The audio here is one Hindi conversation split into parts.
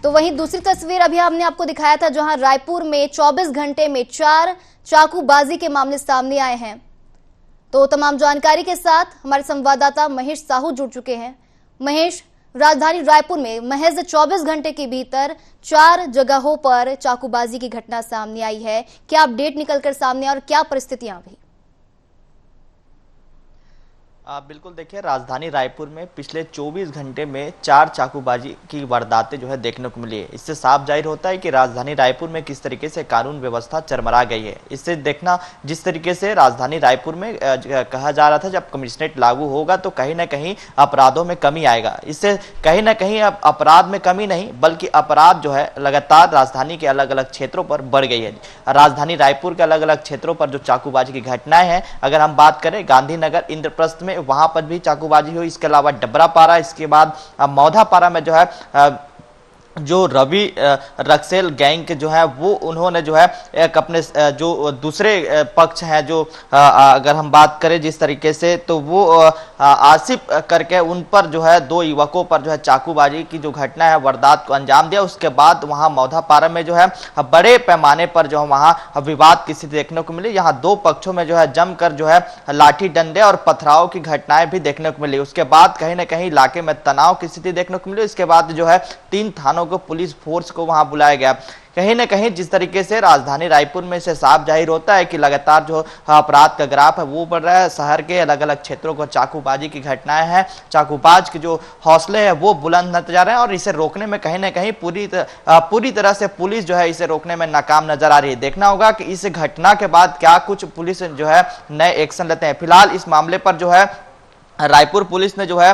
तो वहीं दूसरी तस्वीर अभी हमने आपको दिखाया था जहां रायपुर में 24 घंटे में 4 चाकूबाजी के मामले सामने आए हैं। तो तमाम जानकारी के साथ हमारे संवाददाता महेश साहू जुड़ चुके हैं। महेश, राजधानी रायपुर में महज 24 घंटे के भीतर 4 जगहों पर चाकूबाजी की घटना सामने आई है। क्या अपडेट निकलकर सामने और क्या परिस्थितियां अभी? बिल्कुल, देखिए, राजधानी रायपुर में पिछले 24 घंटे में 4 चाकूबाजी की वारदातें जो है देखने को मिली है। इससे साफ जाहिर होता है कि राजधानी रायपुर में किस तरीके से कानून व्यवस्था चरमरा गई है। इससे देखना, जिस तरीके से राजधानी रायपुर में कहा जा रहा था जब कमिश्नरेट लागू होगा तो कहीं ना कहीं अपराधों में कमी आएगा। इससे कहीं ना कहीं अब अपराध में कमी नहीं बल्कि अपराध जो है लगातार राजधानी के अलग अलग क्षेत्रों पर बढ़ गई है। राजधानी रायपुर के अलग अलग क्षेत्रों पर जो चाकूबाजी की घटनाएं हैं, अगर हम बात करें गांधीनगर इंद्रप्रस्थ में, वहां पर भी चाकूबाजी हुई। इसके अलावा डबरापारा, इसके बाद मौधापारा में जो है जो रवि रक्सेल गैंग जो है वो उन्होंने जो है एक अपने जो दूसरे पक्ष हैं, जो अगर हम बात करें जिस तरीके से, तो वो आसिफ करके उन पर जो है 2 युवकों पर जो है चाकूबाजी की जो घटना है वारदात को अंजाम दिया। उसके बाद वहां मौधापारा में जो है बड़े पैमाने पर जो है वहां विवाद की स्थिति देखने को मिली। यहाँ 2 पक्षों में जो है जमकर जो है लाठी डंडे और पथराव की घटनाएं भी देखने को मिली। उसके बाद कहीं ना कहीं इलाके में तनाव की स्थिति देखने को मिली। इसके बाद जो है 3 थानों को पुलिस फोर्स को वहां बुलाया गया। कहीं ना कहीं जिस तरीके से राजधानी रायपुर में से साफ जाहिर होता है कि लगातार जो अपराध का ग्राफ है वो बढ़ रहा है। शहर के अलग अलग क्षेत्रों को चाकूबाजी की घटनाएं हैं, चाकूबाज के जो हौसले हैं वो बुलंद होते जा रहे हैं और इसे रोकने में कहीं ना कहीं पूरी तरह से पुलिस जो है इसे रोकने में नाकाम नजर आ रही है। देखना होगा कि इस घटना के बाद क्या कुछ पुलिस जो है नए एक्शन लेते हैं। फिलहाल इस मामले पर जो है रायपुर पुलिस ने जो है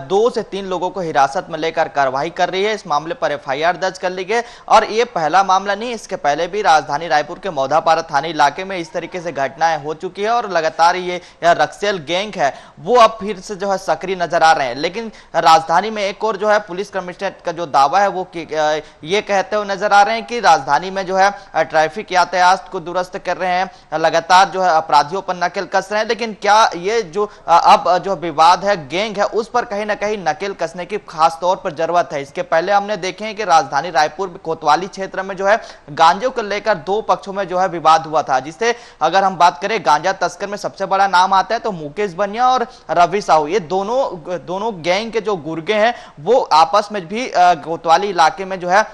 2 से 3 लोगों को हिरासत में लेकर कार्रवाई कर रही है। इस मामले पर एफआईआर दर्ज कर ली गई और ये पहला मामला नहीं, इसके पहले भी राजधानी रायपुर के मौधापारा थाने इलाके में इस तरीके से घटनाएं हो चुकी है और लगातार ये रक्सेल गैंग है वो अब फिर से जो है सक्रिय नजर आ रहे हैं। लेकिन राजधानी में एक और जो है पुलिस कमिश्नरेट का जो दावा है वो ये कहते हुए नजर आ रहे हैं कि राजधानी में जो है ट्रैफिक यातायात को दुरुस्त कर रहे हैं, लगातार जो है अपराधियों पर नकेल कस रहे हैं। लेकिन क्या ये जो अब जो विवाद है, गैंग है, उस पर कहीं ना कहीं नकेल कसने की खास तौर पर जरूरत है। इसके पहले हमने देखे हैं कि राजधानी रायपुर कोतवाली क्षेत्र में जो है गांजे को लेकर 2 पक्षों में जो है विवाद हुआ था, जिससे अगर हम बात करें गांजा तस्कर में सबसे बड़ा नाम आता है तो मुकेश बनिया और रवि साहू। ये दोनों गैंग के जो गुर्गे हैं वो आपस में भी कोतवाली इलाके में जो है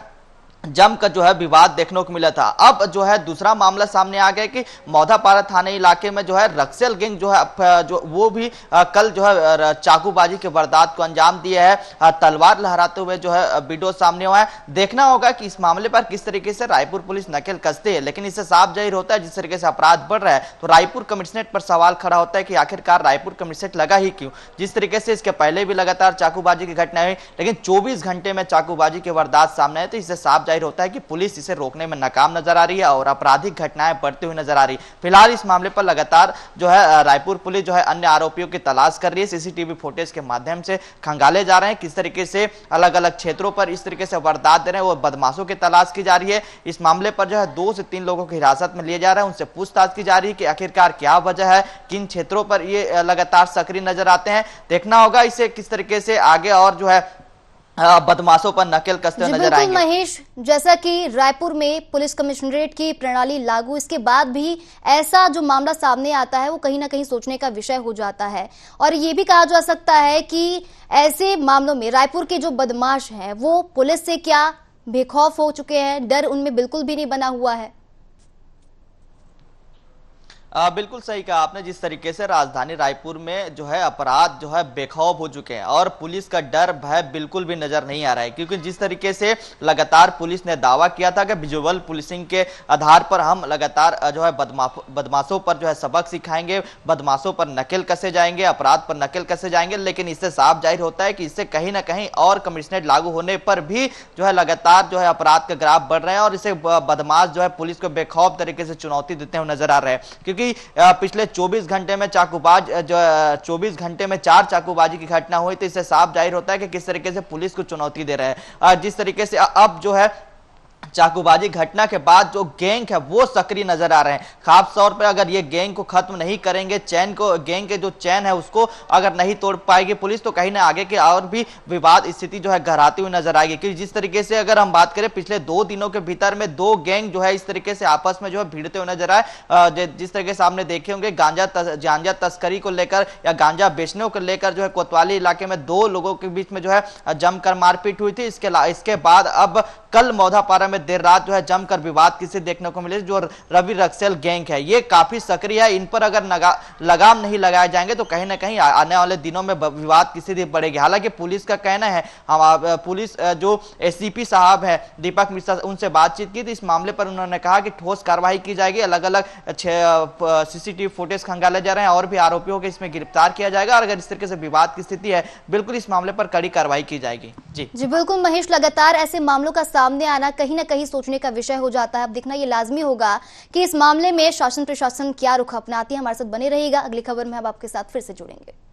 जमकर जो है विवाद देखने को मिला था। अब जो है दूसरा मामला सामने आ गया कि मौधापारा थाने इलाके में जो है रक्सेल गैंग जो है जो वो भी कल जो है चाकूबाजी के वारदात को अंजाम दिया है, तलवार लहराते हुए जो है वीडियो सामने हुआ है। देखना होगा कि इस मामले पर किस तरीके से रायपुर पुलिस नकेल कसती है। लेकिन इससे साफ जाहिर होता है जिस तरीके से अपराध बढ़ रहा है तो रायपुर कमिश्नरेट पर सवाल खड़ा होता है कि आखिरकार रायपुर कमिश्नरेट लगा ही क्यों। जिस तरीके से इसके पहले भी लगातार चाकूबाजी की घटनाएं हुई लेकिन 24 घंटे में चाकूबाजी के वारदात सामने आए, तो इससे साफ होता है कि पुलिस इसे रोकने में नाकाम नजर आ रही है और आपराधिक घटनाएं बढ़ती हुई नजर आ रही है। फिलहाल इस मामले पर लगातार जो है रायपुर पुलिस जो है अन्य आरोपियों की तलाश कर रही है। सीसीटीवी फुटेज के माध्यम से खंगाले जा रहे हैं किस तरीके से अलग अलग क्षेत्रों पर इस तरीके से वारदात दे रहे हैं, वो बदमाशों की तलाश की जा रही है। इस मामले पर जो है 2 से 3 लोगों की हिरासत में लिए जा रहे हैं, उनसे पूछताछ की जा रही है कि आखिरकार क्या वजह है, किन क्षेत्रों पर ये लगातार सक्रिय नजर आते हैं। देखना होगा इसे किस तरीके से आगे और जो है बदमाशों पर नकेल कसते हुए नजर आएंगे। महेश, जैसा कि रायपुर में पुलिस कमिश्नरेट की प्रणाली लागू, इसके बाद भी ऐसा जो मामला सामने आता है वो कहीं ना कहीं सोचने का विषय हो जाता है और ये भी कहा जा सकता है कि ऐसे मामलों में रायपुर के जो बदमाश हैं वो पुलिस से क्या बेखौफ हो चुके हैं, डर उनमें बिल्कुल भी नहीं बना हुआ है। बिल्कुल सही कहा आपने। जिस तरीके से राजधानी रायपुर में जो है अपराध जो है बेखौफ हो चुके हैं और पुलिस का डर भय बिल्कुल भी नजर नहीं आ रहा है, क्योंकि जिस तरीके से लगातार पुलिस ने दावा किया था कि विजुअल पुलिसिंग के आधार पर हम लगातार जो है बदमाशों पर जो है सबक सिखाएंगे, बदमाशों पर नकेल कसे जाएंगे, अपराध पर नकेल कसे जाएंगे। लेकिन इससे साफ जाहिर होता है कि इससे कहीं ना कहीं और कमिश्नरेट लागू होने पर भी जो है लगातार जो है अपराध का ग्राफ बढ़ रहे हैं और इसे बदमाश जो है पुलिस को बेखौफ तरीके से चुनौती देते हुए नजर आ रहे हैं। क्योंकि पिछले 24 घंटे में 24 घंटे में 4 चाकूबाजी की घटना हुई, तो इससे साफ जाहिर होता है कि किस तरीके से पुलिस को चुनौती दे रहे हैं। जिस तरीके से अब जो है चाकूबाजी घटना के बाद जो गैंग है वो सक्रिय नजर आ रहे हैं। खास तौर पर अगर ये गैंग को खत्म नहीं करेंगे, गैंग के जो चैन है उसको अगर नहीं तोड़ पाएगी पुलिस, तो कहीं ना आगे के और भी विवाद स्थिति जो है गहराती हुई नजर आएगी। क्योंकि जिस तरीके से अगर हम बात करें पिछले 2 दिनों के भीतर में 2 गैंग जो है इस तरीके से आपस में जो है भिड़ते हुए नजर आए। जिस तरीके से आपने देखे होंगे गांजा तस्करी को लेकर या गांजा बेचने को लेकर जो है कोतवाली इलाके में 2 लोगों के बीच में जो है जमकर मारपीट हुई थी। इसके बाद अब कल मौधापारा में देर रात जो है जमकर विवाद किसे देखने को मिले। जो रवि रक्सेल गैंग है ये काफी सक्रिय है, इन पर अगर लगाम नहीं लगाए जाएंगे तो कहीं ना कहीं आने वाले दिनों में विवाद किसी दिन बढ़ेगी। हालांकि पुलिस का कहना है, पुलिस जो एससीपी साहब है दीपक मिश्रा, उनसे बातचीत की थी इस मामले पर। उन्होंने कहा कि ठोस कार्रवाई की जाएगी, अलग अलग सीसीटीवी फुटेज खंगाले जा रहे हैं और भी आरोपियों को इसमें गिरफ्तार किया जाएगा। और अगर इस तरीके से विवाद की स्थिति है बिल्कुल इस मामले पर कड़ी कार्रवाई की जाएगी। जी बिल्कुल महेश, लगातार ऐसे मामलों का सामने आना कहीं ना कहीं सोचने का विषय हो जाता है। अब देखना ये लाजमी होगा कि इस मामले में शासन प्रशासन क्या रुख अपनाती है। हमारे साथ बने रहिएगा, अगली खबर में हम आपके साथ फिर से जुड़ेंगे।